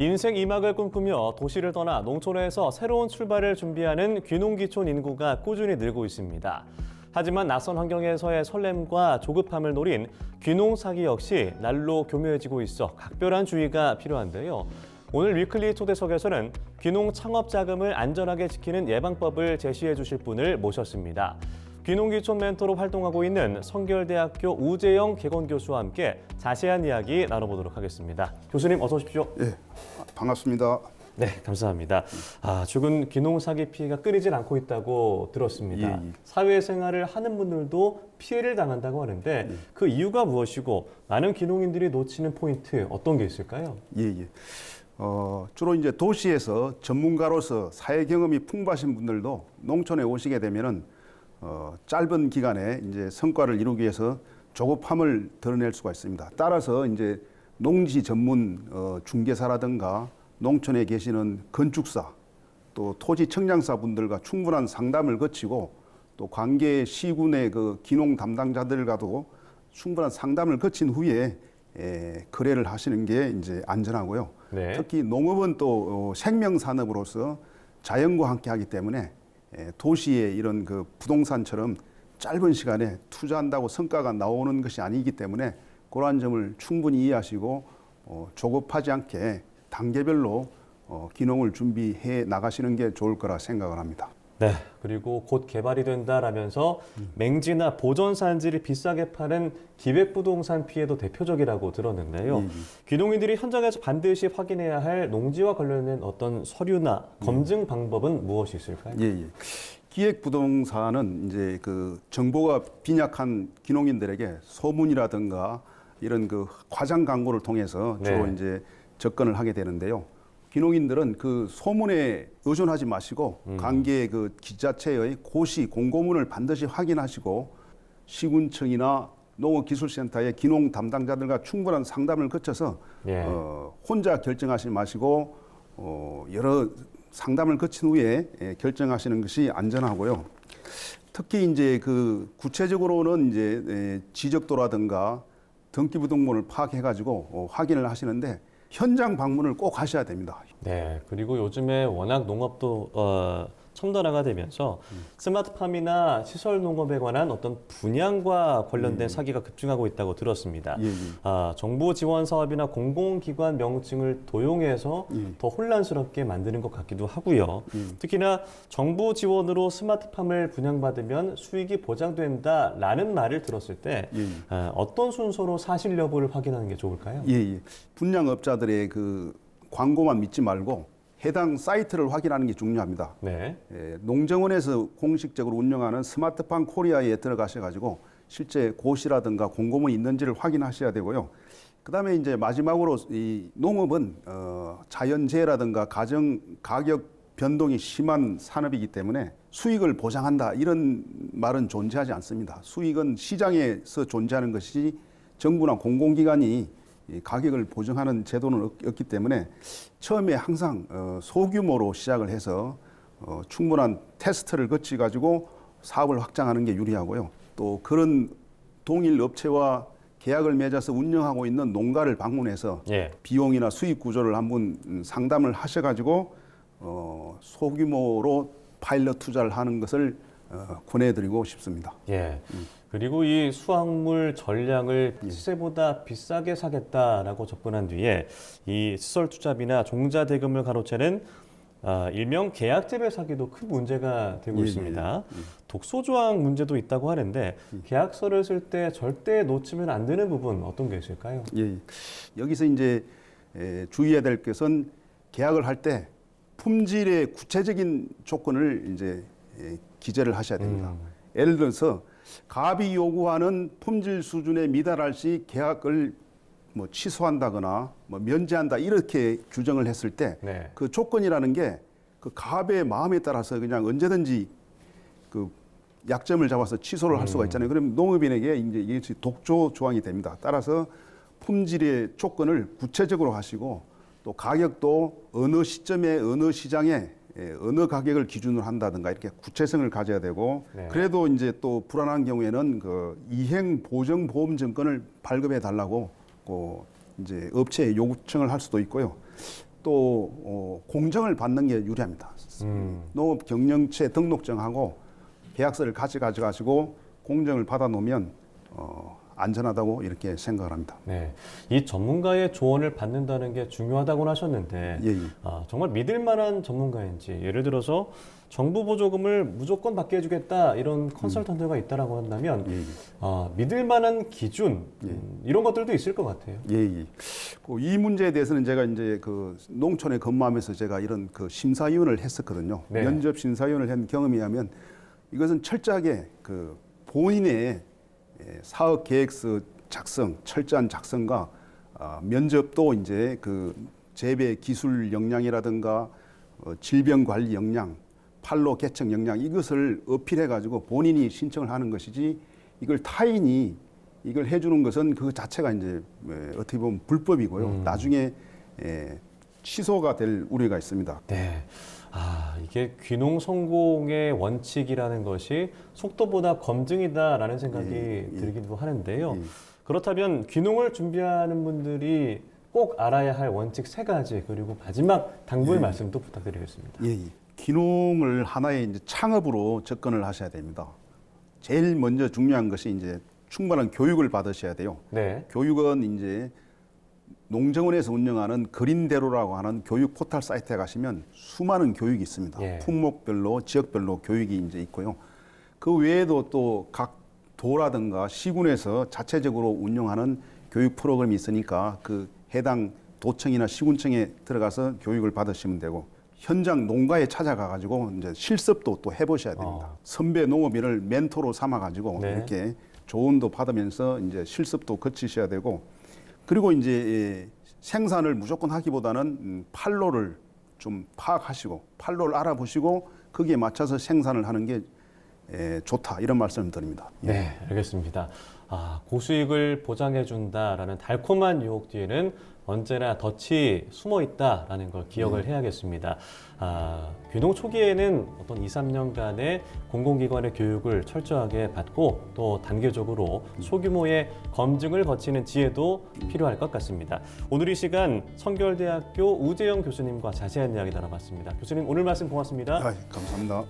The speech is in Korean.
인생 2막을 꿈꾸며 도시를 떠나 농촌에서 새로운 출발을 준비하는 귀농귀촌 인구가 꾸준히 늘고 있습니다. 하지만 낯선 환경에서의 설렘과 조급함을 노린 귀농 사기 역시 날로 교묘해지고 있어 각별한 주의가 필요한데요. 오늘 위클리 초대석에서는 귀농 창업 자금을 안전하게 지키는 예방법을 제시해 주실 분을 모셨습니다. 귀농귀촌 멘토로 활동하고 있는 성결대학교 우재영 개건 교수와 함께 자세한 이야기 나눠보도록 하겠습니다. 교수님 어서 오십시오. 네, 반갑습니다. 네, 감사합니다. 최근 귀농 사기 피해가 끊이질 않고 있다고 들었습니다. 예. 사회생활을 하는 분들도 피해를 당한다고 하는데 그 이유가 무엇이고 많은 귀농인들이 놓치는 포인트 어떤 게 있을까요? 예. 주로 이제 도시에서 전문가로서 사회 경험이 풍부하신 분들도 농촌에 오시게 되면은 짧은 기간에 이제 성과를 이루기 위해서 조급함을 드러낼 수가 있습니다. 따라서 이제 농지 전문 중개사라든가 농촌에 계시는 건축사 또 토지 청량사 분들과 충분한 상담을 거치고 또 관계 시군의 그 귀농 담당자들과도 충분한 상담을 거친 후에 거래를 하시는 게 이제 안전하고요. 네. 특히 농업은 또 생명 산업으로서 자연과 함께 하기 때문에 도시의 이런 그 부동산처럼 짧은 시간에 투자한다고 성과가 나오는 것이 아니기 때문에 그러한 점을 충분히 이해하시고 조급하지 않게 단계별로 귀농을 준비해 나가시는 게 좋을 거라 생각을 합니다. 네, 그리고 곧 개발이 된다라면서 맹지나 보전 산지를 비싸게 파는 기획부동산 피해도 대표적이라고 들었는데요. 귀농인들이 현장에서 반드시 확인해야 할 농지와 관련된 어떤 서류나 검증 방법은 무엇이 있을까요? 기획부동산은 이제 그 정보가 빈약한 귀농인들에게 소문이라든가 이런 그 과장 광고를 통해서 주로 이제 접근을 하게 되는데요. 귀농인들은 그 소문에 의존하지 마시고 관계 그 기자체의 고시 공고문을 반드시 확인하시고 시군청이나 농업기술센터의 귀농 담당자들과 충분한 상담을 거쳐서 혼자 결정하지 마시고 여러 상담을 거친 후에 결정하시는 것이 안전하고요. 특히 이제 그 구체적으로는 이제 지적도라든가 등기부등본을 파악해가지고 확인을 하시는데. 현장 방문을 꼭 하셔야 됩니다. 네, 그리고 요즘에 워낙 농업도 첨단화가 되면서 스마트팜이나 시설 농업에 관한 어떤 분양과 관련된 사기가 급증하고 있다고 들었습니다. 정부 지원 사업이나 공공기관 명칭을 도용해서 더 혼란스럽게 만드는 것 같기도 하고요. 특히나 정부 지원으로 스마트팜을 분양받으면 수익이 보장된다라는 말을 들었을 때 어떤 순서로 사실 여부를 확인하는 게 좋을까요? 분양업자들의 그 광고만 믿지 말고 해당 사이트를 확인하는 게 중요합니다. 네. 농정원에서 공식적으로 운영하는 스마트팜 코리아에 들어가셔가지고 실제 고시라든가 공고문이 있는지를 확인하셔야 되고요. 그다음에 이제 마지막으로 이 농업은 자연재해라든가 가격 변동이 심한 산업이기 때문에 수익을 보장한다 이런 말은 존재하지 않습니다. 수익은 시장에서 존재하는 것이 정부나 공공기관이 가격을 보증하는 제도는 없기 때문에 처음에 항상 소규모로 시작을 해서 충분한 테스트를 거치 가지고 사업을 확장하는 게 유리하고요. 또 그런 동일 업체와 계약을 맺어서 운영하고 있는 농가를 방문해서 비용이나 수익 구조를 한번 상담을 하셔가지고 소규모로 파일럿 투자를 하는 것을 권해드리고 싶습니다. 그리고 이 수확물 전량을 시세보다 비싸게 사겠다라고 접근한 뒤에 이 시설 투자비나 종자 대금을 가로채는 일명 계약재배 사기도 큰 문제가 되고 있습니다. 독소 조항 문제도 있다고 하는데 계약서를 쓸 때 절대 놓치면 안 되는 부분 어떤 게 있을까요? 여기서 이제 주의해야 될 것은 계약을 할 때 품질의 구체적인 조건을 이제 기재를 하셔야 됩니다. 예를 들어서 갑이 요구하는 품질 수준에 미달할 시 계약을 뭐 취소한다거나 뭐 면제한다 이렇게 규정을 했을 때 그 조건이라는 게 그 갑의 마음에 따라서 그냥 언제든지 그 약점을 잡아서 취소를 할 수가 있잖아요. 그럼 농업인에게 이제 이게 독조 조항이 됩니다. 따라서 품질의 조건을 구체적으로 하시고 또 가격도 어느 시점에 어느 시장에 어느 가격을 기준으로 한다든가 이렇게 구체성을 가져야 되고 그래도 이제 또 불안한 경우에는 그 이행 보정 보험 증권을 발급해 달라고 이제 업체에 요청을 할 수도 있고요. 또 공정을 받는 게 유리합니다. 농업 경영체 등록증하고 계약서를 같이 가져가시고 공정을 받아 놓으면 안전하다고 이렇게 생각을 합니다. 네, 이 전문가의 조언을 받는다는 게 중요하다고 하셨는데 예, 예. 정말 믿을 만한 전문가인지 예를 들어서 정부 보조금을 무조건 받게 해주겠다 이런 컨설턴트가 있다라고 한다면 예, 예. 믿을 만한 기준 예. 이런 것들도 있을 것 같아요. 예, 예. 이 문제에 대해서는 제가 이제 그 농촌에 근무하면서 제가 이런 그 심사위원을 했었거든요. 네. 면접 심사위원을 한 경험에 의하면 이것은 철저하게 그 본인의 사업 계획서 작성, 철저한 작성과 면접도 이제 그 재배 기술 역량이라든가 질병 관리 역량, 판로 개척 역량 이것을 어필해 가지고 본인이 신청을 하는 것이지 이걸 타인이 이걸 해주는 것은 그 자체가 이제 어떻게 보면 불법이고요. 나중에 취소가 될 우려가 있습니다. 네. 이게 귀농 성공의 원칙이라는 것이 속도보다 검증이다라는 생각이 들기도 하는데요. 그렇다면 귀농을 준비하는 분들이 꼭 알아야 할 원칙 3가지 그리고 마지막 당부의 말씀도 부탁드리겠습니다. 예, 예. 귀농을 하나의 이제 창업으로 접근을 하셔야 됩니다. 제일 먼저 중요한 것이 이제 충분한 교육을 받으셔야 돼요. 네. 교육은 이제 농정원에서 운영하는 그린대로라고 하는 교육 포털 사이트에 가시면 수많은 교육이 있습니다. 예. 품목별로, 지역별로 교육이 이제 있고요. 그 외에도 또 각 도라든가 시군에서 자체적으로 운영하는 교육 프로그램이 있으니까 그 해당 도청이나 시군청에 들어가서 교육을 받으시면 되고 현장 농가에 찾아가 가지고 이제 실습도 또 해보셔야 됩니다. 선배 농업인을 멘토로 삼아 가지고 네. 이렇게 조언도 받으면서 이제 실습도 거치셔야 되고 그리고 이제 생산을 무조건 하기보다는 판로를 좀 파악하시고 판로를 알아보시고 거기에 맞춰서 생산을 하는 게 좋다 이런 말씀을 드립니다. 네, 알겠습니다. 고수익을 보장해준다라는 달콤한 유혹 뒤에는 언제나 덫이 숨어 있다라는 걸 기억을 해야겠습니다. 귀농 초기에는 어떤 2, 3년간의 공공기관의 교육을 철저하게 받고 또 단계적으로 소규모의 검증을 거치는 지혜도 필요할 것 같습니다. 오늘 이 시간 성결대학교 우재영 교수님과 자세한 이야기 나눠봤습니다. 교수님 오늘 말씀 고맙습니다. 감사합니다.